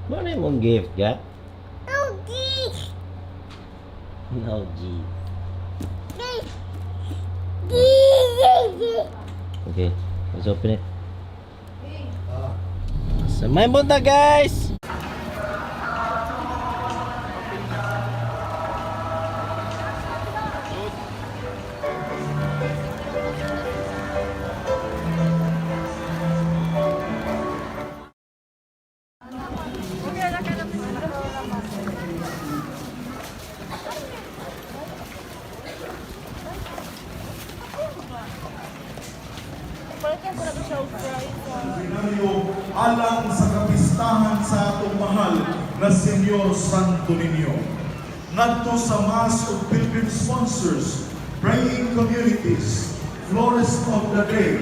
Ano mong gift, ga? No gift. No, G. Okay, let's open it. Sa may punta, guys! Alang sa kapistahan sa atong mahal na Senor Santo Nino. Ngadto sa Mass of Pilgrim Sponsors, Praying Communities, Florist of the Day,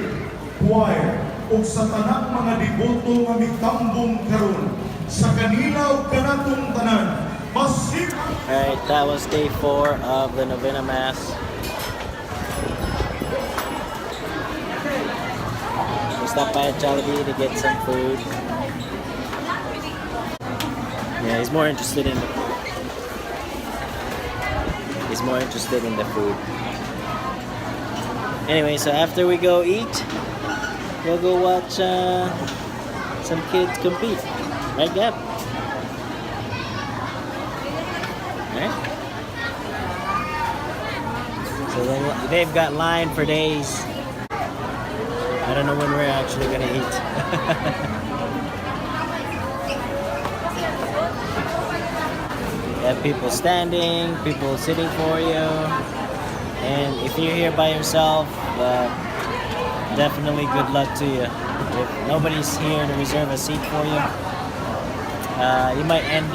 Choir, ug sa tanang mga deboto nga mitambong karon sa kanila ug kanatong tanan. Alright, that was day 4 of the novena mass. We stopped by a Jollibee to get some food. Yeah, he's more interested in the food. Anyway, so after we go eat, we'll go watch some kids compete. Right, Gab? Right? So they've got line for days. I don't know when we're actually gonna eat. You have people standing, people sitting for you, and if you're here by yourself, definitely good luck to you. If nobody's here to reserve a seat for you, you might end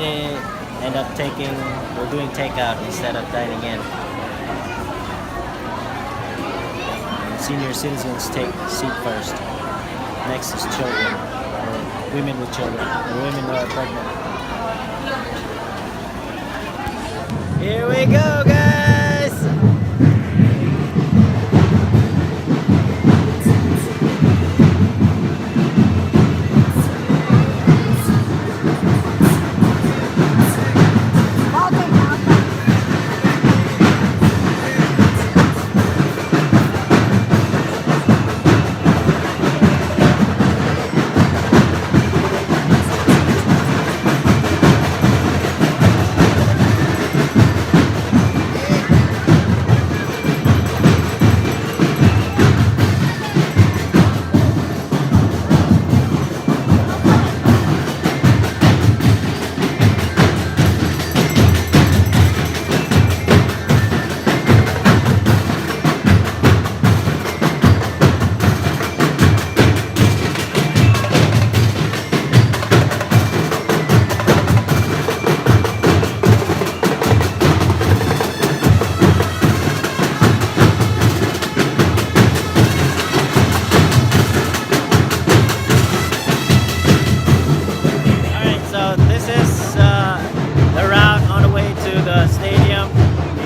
up taking or doing takeout instead of dining in. Senior citizens take seat first. Next is children, or women with children, or women who are pregnant. Here we go, guys!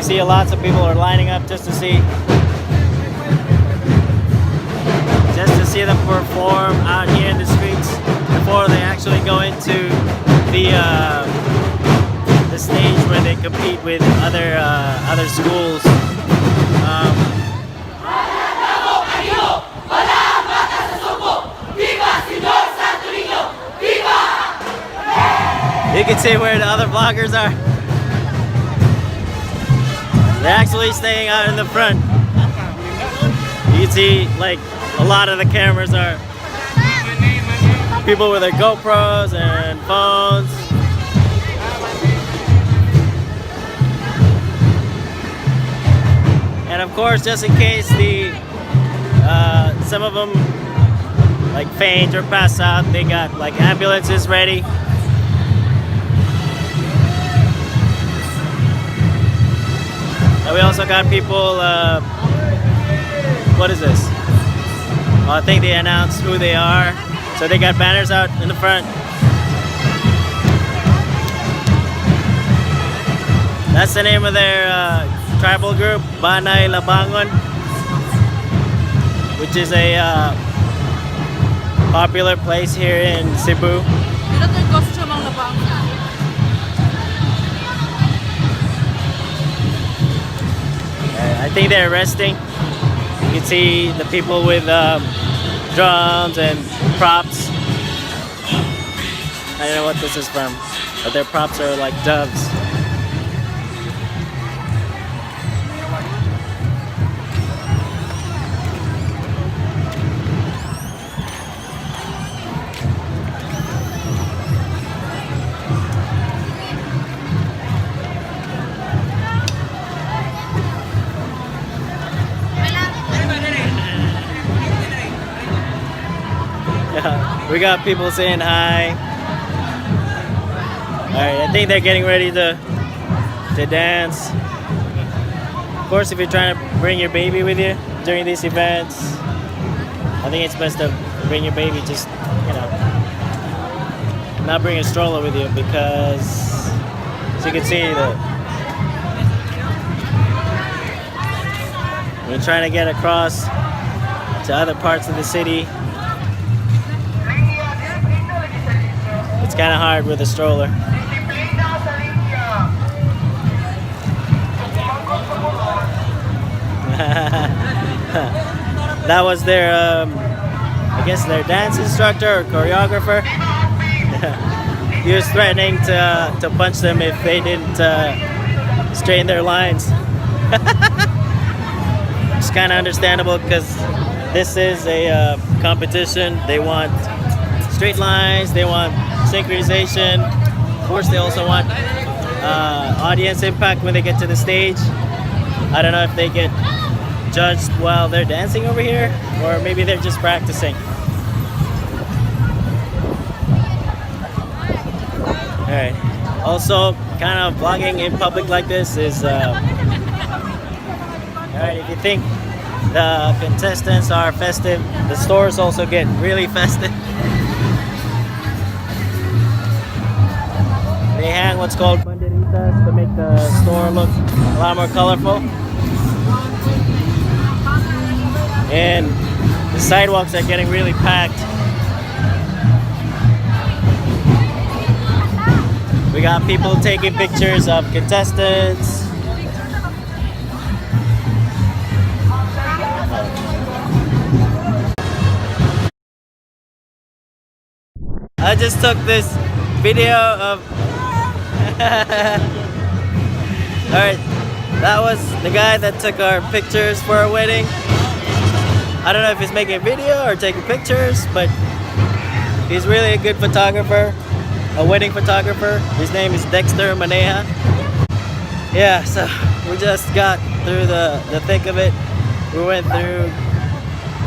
See lots of people are lining up just to see them perform out here in the streets before they actually go into the stage where they compete with other schools. You can see where the other vloggers are. They're actually staying out in the front. You can see like a lot of the cameras are people with their GoPros and phones. And of course, just in case some of them like faint or pass out, they got like ambulances ready. And we also got people, what is this? Well, I think they announced who they are. So they got banners out in the front. That's the name of their tribal group, Banay Labangon, which is a popular place here in Cebu. Costume ang Labangon. I think they're resting. You can see the people with drums and props. I don't know what this is from, but their props are like doves. We got people saying hi. Alright, I think they're getting ready to dance. Of course, if you're trying to bring your baby with you during these events, I think it's best to bring your baby, just, you know, not bring a stroller with you, because as you can see, when you're trying to get across to other parts of the city, it's kind of hard with a stroller. That was their, I guess their dance instructor or choreographer. He was threatening to punch them if they didn't straighten their lines. It's kind of understandable, because this is a competition. They want straight lines, they want synchronization. Of course, they also want audience impact when they get to the stage. I don't know if they get judged while they're dancing over here, or maybe they're just practicing. Alright. Also, kind of vlogging in public like this is alright, if you think the contestants are festive, the stores also get really festive. They hang what's called banderitas to make the store look a lot more colorful. And the sidewalks are getting really packed. We got people taking pictures of contestants. I just took this video of alright, that was the guy that took our pictures for our wedding. I don't know if he's making a video or taking pictures, but he's really a good photographer, a wedding photographer. His name is Dexter Maneja. Yeah, so we just got through the thick of it. We went through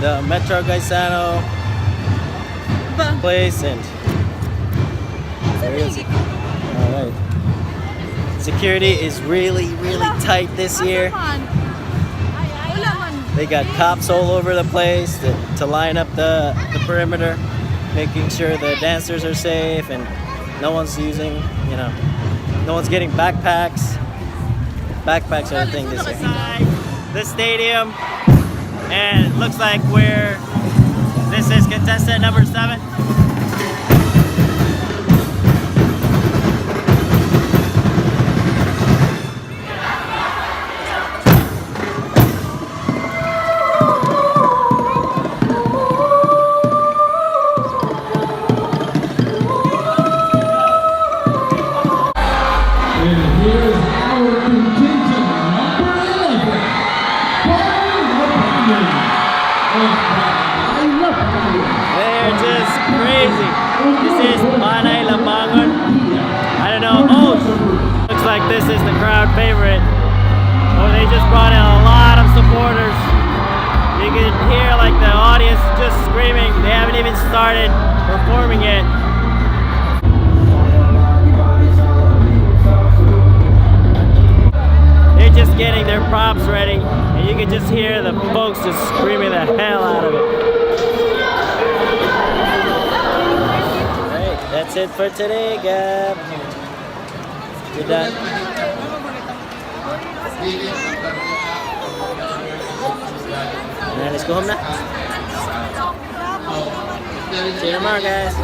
the Metro Gaisano place, and alright. Security is really tight this year. They got cops all over the place to line up the perimeter, making sure the dancers are safe and no one's using, you know, no one's getting backpacks. Backpacks are the thing this year. The stadium, and it looks like this is contestant number 7. They're just crazy. This is Manay Lamangon. I don't know. Oh, looks like this is the crowd favorite. Oh, they just brought in a lot of supporters. You can hear like the audience just screaming. They haven't even started performing yet. They're just getting their props ready, and you can just hear the folks just screaming the hell out of it. Alright, that's it for today, Gab. You're done. Now let's go home now. See you tomorrow, guys.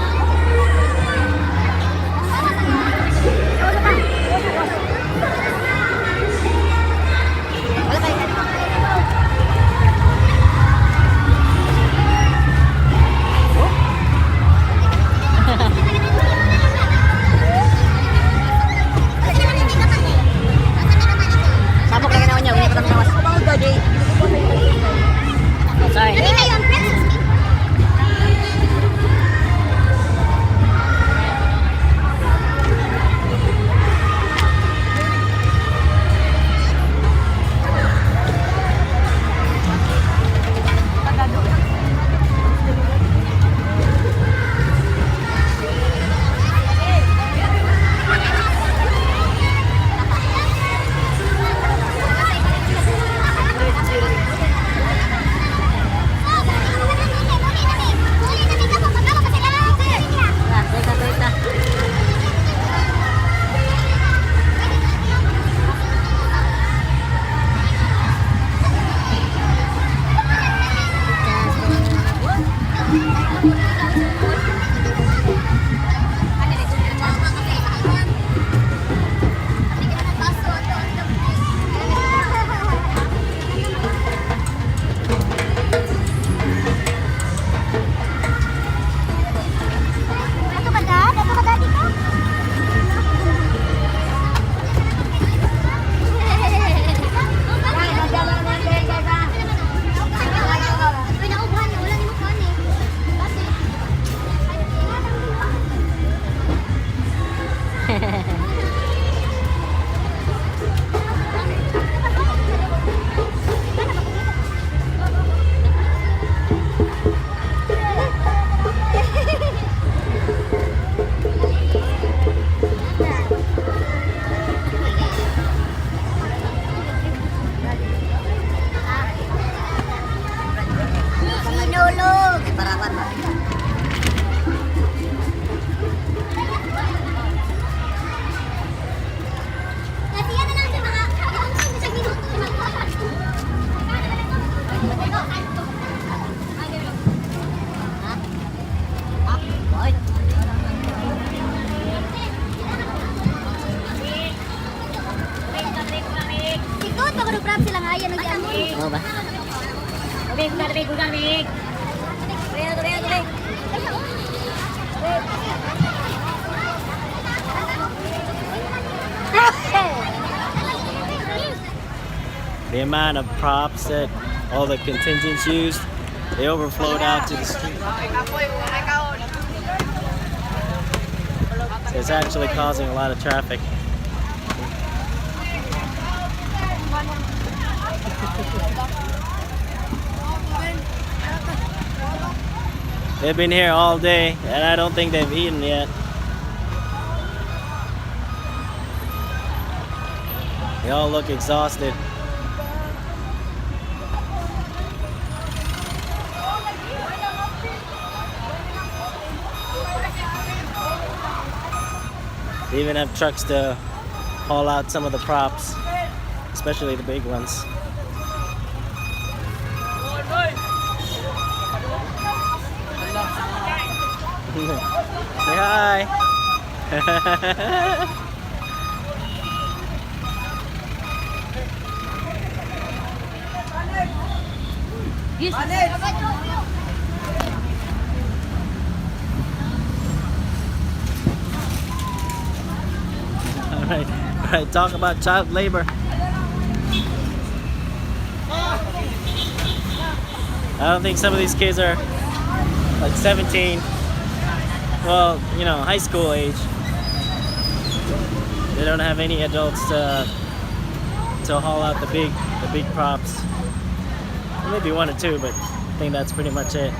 the amount of props that all the contingents used, they overflowed out to the street. So it's actually causing a lot of traffic. They've been here all day, and I don't think they've eaten yet. They all look exhausted. They even have trucks to haul out some of the props, especially the big ones. Say hi. All right, talk about child labor. I don't think some of these kids are like 17. Well, you know, high school age. They don't have any adults to haul out the big props. Maybe one or two, but I think that's pretty much it.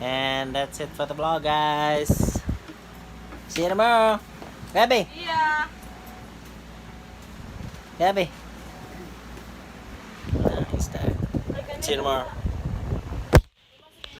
And that's it for the vlog, guys. See you tomorrow. Gabby. Yeah. Gabby. No, he's tired. See you tomorrow.